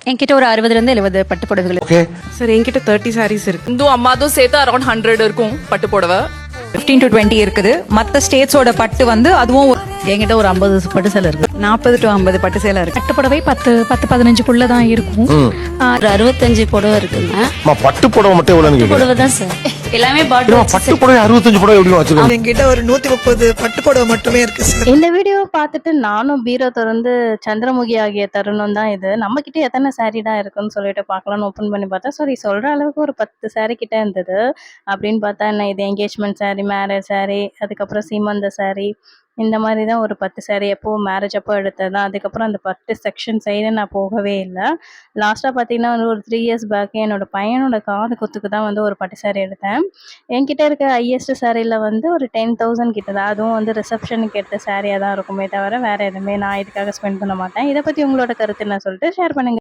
என்கிட்ட ஒரு 60ல இருந்து 70 பட்டு புடவைகள். ஓகே சார் என்கிட்ட 30 sarees இருக்கு. இந்து அம்மாதும் சேர்த்து அரௌண்ட் 100 இருக்கும் பட்டு புடவை. 15 to 20 இருக்குது. மற்ற ஸ்டேட்ஸோட பட்டு வந்து அதுவும் என்கிட்ட ஒரு 50 பட்டு சேலை இருக்கு. 40 to 50 பட்டு சேலை இருக்கு. பட்டு புடவை 10-15க்குள்ள தான் இருக்கும். ஒரு 65 புடவை இருக்குங்க. பட்டு புடவை மட்டும் எவ்வளவுன்னு கேக்குறேன். புடவை தான் சார். எல்லாமே பட்டு புடவை 65 புடவை எப்படி வச்சிருக்கோம்? என்கிட்ட ஒரு 130 பட்டு புடவை மட்டுமே இருக்கு சார். இந்த வீடியோ பார்த்துட்டு நானும் பீரோ திறந்து சந்திரமுகி ஆகிய தருணம் தான் இது. நம்ம கிட்ட எத்தனை saree தான் இருக்குன்னு சொல்லிட்டு பார்க்கலாம்னு ஓப்பன் பண்ணி பார்த்தா சாரி சொல்ற அளவுக்கு ஒரு 10 saree கிட்ட இருந்தது. அப்படின்னு பார்த்தா என்ன இது என்கேஜ்மெண்ட் saree, மேரேஜ் saree, அதுக்கப்புறம் சீமந்த saree, இந்த மாதிரி தான் ஒரு 10 saree எப்போ மேரேஜ் அப்போ எடுத்தது தான். அதுக்கப்புறம் அந்த 10 செக்ஷன் சைடு நான் போகவே இல்லை. லாஸ்ட்டாக பார்த்தீங்கன்னா ஒரு 3 years பேக் என்னோட பையனோட காது குத்துக்கு தான் வந்து ஒரு பட்டு saree எடுத்தேன். என்கிட்ட இருக்க ஹையஸ்ட் சாரியில் வந்து ஒரு 10,000 கிட்ட தான். அதுவும் வந்து ரிசப்ஷனுக்கு எடுத்த சாரியாக தான் இருக்குமே தவிர வேறு எதுவுமே நான் இதுக்காக ஸ்பெண்ட் பண்ண மாட்டேன். இதை பற்றி உங்களோட கருத்து என்ன சொல்லிட்டு ஷேர் பண்ணுங்கள்.